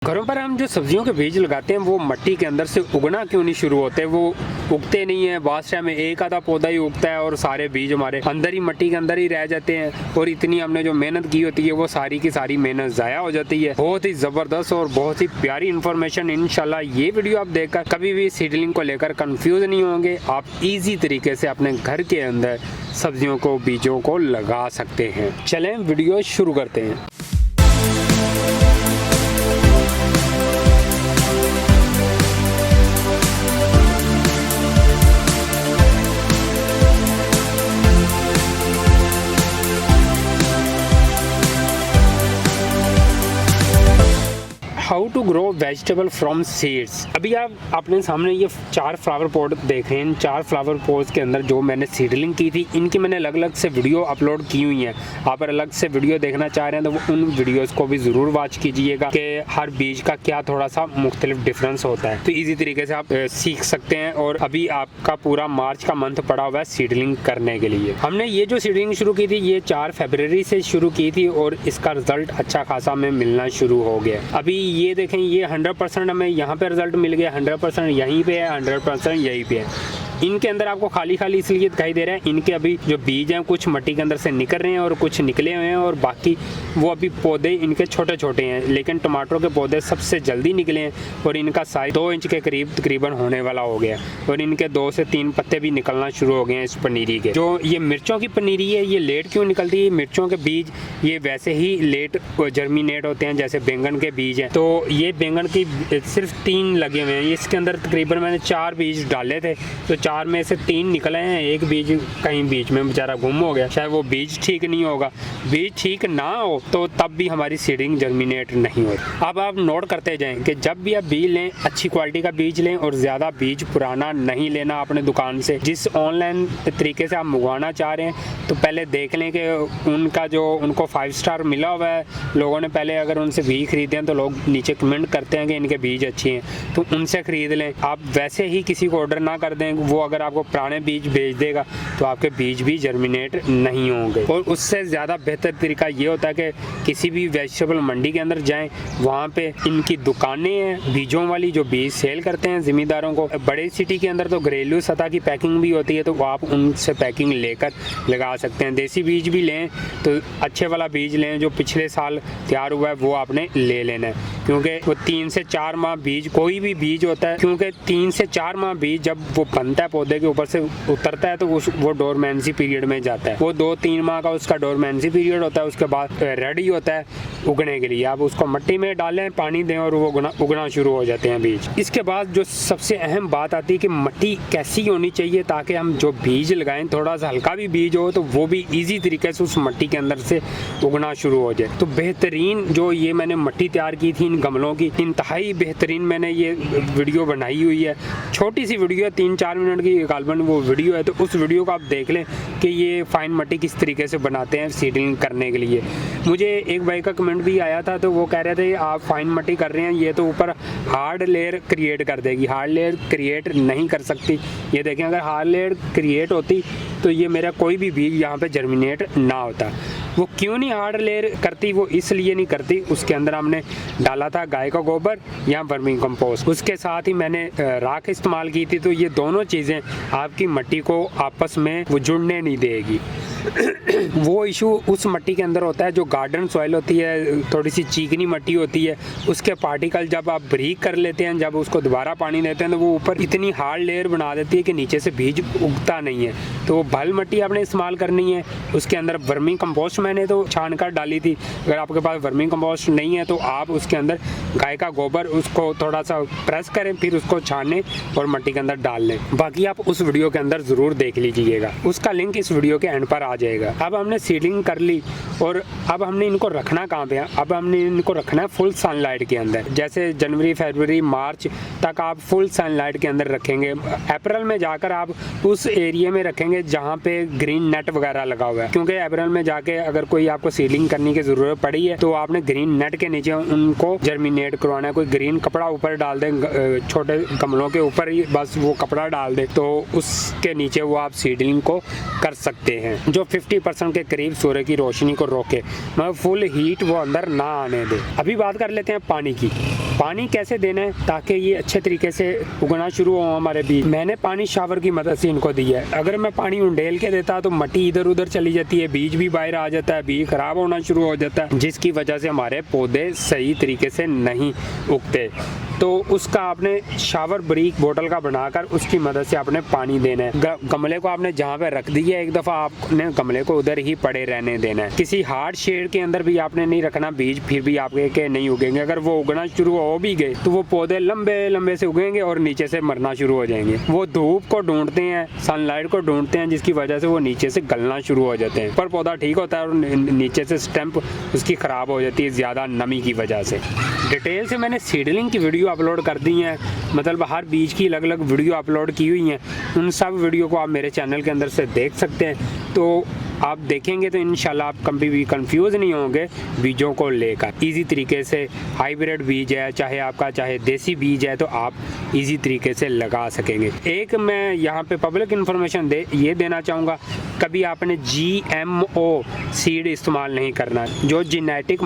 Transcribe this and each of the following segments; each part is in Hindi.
घरों पर हम जो सब्जियों के बीज लगाते हैं वो मिट्टी के अंदर से उगना क्यों नहीं शुरू होते, वो उगते नहीं है। बादशाह में एक आधा पौधा ही उगता है और सारे बीज हमारे अंदर ही मिट्टी के अंदर ही रह जाते हैं और इतनी हमने जो मेहनत की होती है वो सारी की सारी मेहनत ज़ाया हो जाती है। बहुत ही ज़बरदस्त और बहुत ही प्यारी इन्फॉर्मेशन। इंशाल्लाह ये वीडियो आप देखकर कभी भी सीडलिंग को लेकर कंफ्यूज नहीं होंगे। आप ईजी तरीके से अपने घर के अंदर सब्जियों को बीजों को लगा सकते हैं। चलें वीडियो शुरू करते हैं। How to grow vegetable from seeds. अभी आप अपने सामने ये 4 फ्लावर पॉट देख रहे हैं। इन 4 फ्लावर पॉट्स के अंदर जो मैंने सीडलिंग की थी इनकी मैंने अलग अलग से वीडियो अपलोड की हुई हैं। आप अलग से वीडियो देखना चाह रहे हैं तो उन वीडियोस को भी ज़रूर वॉच कीजिएगा कि हर बीज का क्या थोड़ा सा मुख्तलिफ डिफरेंस होता है, तो ईजी तरीके से आप सीख सकते हैं। और अभी आपका पूरा मार्च का मंथ पड़ा हुआ है सीडलिंग करने के लिए। हमने ये जो सीडलिंग शुरू की थी ये 4 फरवरी से शुरू की थी और इसका रिजल्ट अच्छा खासा हमें मिलना शुरू हो गया। अभी ये देखें, ये 100% हमें यहाँ पे रिजल्ट मिल गया, 100% यहीं पे है, 100% यहीं पे है। इनके अंदर आपको खाली खाली इसलिए दिखाई दे रहा है, इनके अभी जो बीज हैं कुछ मिट्टी के अंदर से निकल रहे हैं और कुछ निकले हुए हैं और बाकी वो अभी पौधे इनके छोटे छोटे हैं। लेकिन टमाटरों के पौधे सबसे जल्दी निकले हैं और इनका साइज 2 इंच के करीब तकरीबन होने वाला हो गया और इनके 2 से 3 पत्ते भी निकलना शुरू हो गए हैं इस पनीरी के। जो ये मिर्चों की पनीरी है ये लेट क्यों निकलती है? मिर्चों के बीज ये वैसे ही लेट जर्मिनेट होते हैं जैसे बैंगन के बीज हैं। तो ये बैंगन की सिर्फ 3 लगे हुए हैं। इसके अंदर तकरीबन मैंने 4 बीज डाले थे तो 4 में से 3 निकले हैं। एक बीज कहीं बीच में बेचारा गुम हो गया, शायद वो बीज ठीक नहीं होगा। बीज ठीक ना हो तो तब भी हमारी सीडिंग जर्मिनेट नहीं होती। अब आप नोट करते जाएं कि जब भी आप बीज लें अच्छी क्वालिटी का बीज लें और ज़्यादा बीज पुराना नहीं लेना अपने दुकान से। जिस ऑनलाइन तरीके से आप मंगवाना चाह रहे हैं तो पहले देख लें कि उनका जो उनको 5 स्टार मिला हुआ है। लोगों ने पहले अगर उनसे बीज खरीदे हैं तो लोग नीचे कमेंट करते हैं कि इनके बीज अच्छे हैं तो उनसे ख़रीद लें। आप वैसे ही किसी को ऑर्डर ना कर दें, वो अगर आपको पुराने बीज भेज देगा तो आपके बीज भी जर्मिनेट नहीं होंगे। और उससे ज़्यादा बेहतर तरीका ये होता है कि किसी भी वेजिटेबल मंडी के अंदर जाएं, वहाँ पे इनकी दुकानें हैं बीजों वाली जो बीज सेल करते हैं ज़मींदारों को। बड़े सिटी के अंदर तो घरेलू सतह की पैकिंग भी होती है तो आप उनसे पैकिंग लेकर लगा सकते हैं। देसी बीज भी लें तो अच्छे वाला बीज लें जो पिछले साल तैयार हुआ है वो आपने ले लेना है, क्योंकि वो 3 से 4 माह बीज कोई भी बीज होता है, क्योंकि 3 से 4 माह बीज जब वो बनता है पौधे के ऊपर से उतरता है तो वो डोरमेंसी पीरियड में जाता है। वो 2-3 माह का उसका डोरमेंसी पीरियड होता है। उसके बाद रेडी होता है उगने के लिए। आप उसको मिट्टी में डालें, पानी दें और वो उगना शुरू हो जाते हैं बीज। इसके बाद जो सबसे अहम बात आती है कि मिट्टी कैसी होनी चाहिए ताकि हम जो बीज लगाएं थोड़ा सा हल्का भी बीज हो तो वो भी ईजी तरीके से उस मिट्टी के अंदर से उगना शुरू हो जाए। तो बेहतरीन जो ये मैंने मिट्टी तैयार की थी इन गमलों की, इंतहाई बेहतरीन मैंने ये वीडियो बनाई हुई है। छोटी सी वीडियो है, 3-4 मिनट की गालबन वो वीडियो है, तो उस वीडियो को आप देख लें कि ये फाइन मिट्टी किस तरीके से बनाते हैं सीडलिंग करने के लिए। मुझे एक भाई का कमेंट भी आया था तो वो कह रहे थे आप फाइन मिट्टी कर रहे हैं ये तो ऊपर हार्ड लेयर क्रिएट कर देगी। हार्ड लेयर क्रिएट नहीं कर सकती। ये देखें, अगर हार्ड लेयर क्रिएट होती तो ये मेरा कोई भी बीज यहाँ पे जर्मिनेट ना होता। वो क्यों नहीं हार्ड लेयर करती? वो इसलिए नहीं करती, उसके अंदर हमने डाला था गाय का गोबर या वर्मिंग कंपोस्ट, उसके साथ ही मैंने राख इस्तेमाल की थी। तो ये दोनों चीज़ें आपकी मिट्टी को आपस में वो जुड़ने नहीं देगी। वो इशू उस मिट्टी के अंदर होता है जो गार्डन सॉइल होती है, थोड़ी सी चीकनी मिट्टी होती है, उसके पार्टिकल जब आप ब्रीक कर लेते हैं, जब उसको दोबारा पानी देते हैं तो वो ऊपर इतनी हार्ड लेयर बना देती है कि नीचे से बीज उगता नहीं है। तो वो भल मिट्टी आपने इस्तेमाल करनी है। उसके अंदर वर्मिंग कंपोस्ट मैंने तो छान कर डाली थी। अगर आपके पास वर्मिंग कंपोस्ट नहीं है तो आप उसके अंदर गाय का गोबर उसको थोड़ा सा प्रेस करें, फिर उसको छानें और मिट्टी के अंदर डाल लें। बाकी आप उस वीडियो के अंदर ज़रूर देख लीजिएगा, उसका लिंक इस वीडियो के एंड पर आ जाएगा। अब हमने सीडलिंग कर ली और अब हमने इनको रखना कहाँ पे है? अब हमने इनको रखना है फुल सनलाइट के अंदर। जैसे जनवरी, फरवरी, मार्च तक आप फुल सनलाइट के अंदर रखेंगे। अप्रैल में जाकर आप उस एरिया में रखेंगे जहाँ पे ग्रीन नेट वगैरह लगा हुआ है, क्योंकि अप्रैल में जाके अगर कोई आपको सीडलिंग करने की ज़रूरत पड़ी है तो आपने ग्रीन नेट के नीचे उनको जर्मिनेट करवाना है। कोई ग्रीन कपड़ा ऊपर डाल दें, छोटे गमलों के ऊपर ही बस वो कपड़ा डाल दें तो उसके नीचे वो आप सीडलिंग को कर सकते हैं, जो 50% के करीब सूर्य की रोशनी को रोके, मतलब फुल हीट वो अंदर ना आने दे। अभी बात कर लेते हैं पानी की। पानी कैसे देना है ताकि ये अच्छे तरीके से उगना शुरू हो हमारे बीज। मैंने पानी शावर की मदद से इनको दिया है। अगर मैं पानी उंडेल के देता तो मिट्टी इधर उधर चली जाती है, बीज भी बाहर आ जाता है, बीज खराब होना शुरू हो जाता है, जिसकी वजह से हमारे पौधे सही तरीके से नहीं उगते। तो उसका आपने शावर ब्रिक बोतल का बनाकर उसकी मदद से आपने पानी देना है। गमले को आपने जहाँ पे रख दिया एक दफ़ा आपने गमले को उधर ही पड़े रहने देना है। किसी हार्ड शेड के अंदर भी आपने नहीं रखना बीज, फिर भी आपके के नहीं उगेंगे। अगर वो उगना शुरू हो भी गए तो वो पौधे लंबे लंबे से उगेंगे और नीचे से मरना शुरू हो जाएंगे। वो धूप को ढूंढते हैं, सनलाइट को ढूंढते हैं, जिसकी वजह से वो नीचे से गलना शुरू हो जाते हैं। पर पौधा ठीक होता है और नीचे से स्टेम्प उसकी ख़राब हो जाती है ज़्यादा नमी की वजह से। डिटेल से मैंने सीडलिंग की वीडियो अपलोड कर दी है, मतलब हर बीज की अलग अलग वीडियो अपलोड की हुई हैं। उन सब वीडियो को आप मेरे चैनल के अंदर से देख सकते हैं। तो आप देखेंगे तो इंशाल्लाह आप कभी भी कंफ्यूज नहीं होंगे बीजों को लेकर। इजी तरीके से हाइब्रिड बीज है, चाहे देसी बीज है, तो आप इजी तरीके से लगा सकेंगे। एक मैं यहाँ पे पब्लिक इन्फॉर्मेशन ये देना चाहूँगा, कभी आपने GMO सीड इस्तेमाल नहीं करना। जो जेनेटिक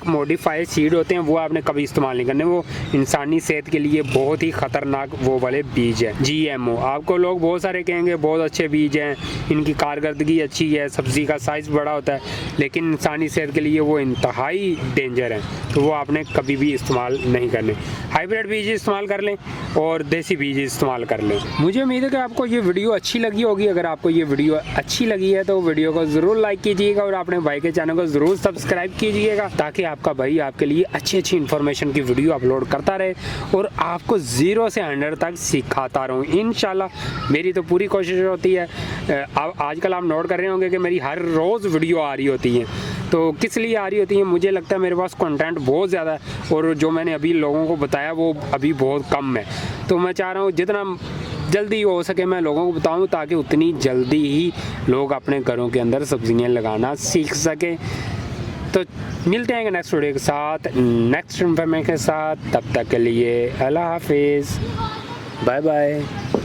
मॉडिफाइड सीड होते हैं वो आपने कभी इस्तेमाल नहीं करने। वो इंसानी सेहत के लिए बहुत ही ख़तरनाक वो वाले बीज है। GMO आपको लोग बहुत सारे कहेंगे बहुत अच्छे बीज हैं, इनकी कारकर्दगी अच्छी है, सब्ज़ी का साइज़ बड़ा होता है, लेकिन इंसानी सेहत के लिए वो इंतहाई डेंजर है। तो वो आपने कभी भी इस्तेमाल नहीं करने। हाइब्रिड बीज इस्तेमाल कर लें और देसी बीज इस्तेमाल कर लें। मुझे उम्मीद है कि आपको ये वीडियो अच्छी लगी होगी। अगर आपको ये वीडियो अच्छी लगी है तो वीडियो को ज़रूर लाइक कीजिएगा और अपने भाई के चैनल को ज़रूर सब्सक्राइब कीजिएगा, ताकि आपका भाई आपके लिए अच्छी इन्फॉर्मेशन की वीडियो अपलोड करता रहे और आपको 0 से 100 तक सिखाता रहूँ। इंशाल्लाह मेरी तो पूरी कोशिश होती है। आजकल आप नोट कर रहे होंगे कि मेरी हर रोज़ वीडियो आ रही होती है। तो किस लिए आ रही होती है? मुझे लगता है मेरे पास कंटेंट बहुत ज़्यादा है और जो मैंने अभी लोगों को बताया वो अभी बहुत कम है। तो मैं चाह रहा हूँ जितना जल्दी हो सके मैं लोगों को बताऊं, ताकि उतनी जल्दी ही लोग अपने घरों के अंदर सब्जियां लगाना सीख सकें। तो मिलते हैं नेक्स्ट वीडियो के साथ, नेक्स्ट इन्फॉर्मेशन के साथ। तब तक के लिए अल्लाह हाफिज़, बाय बाय।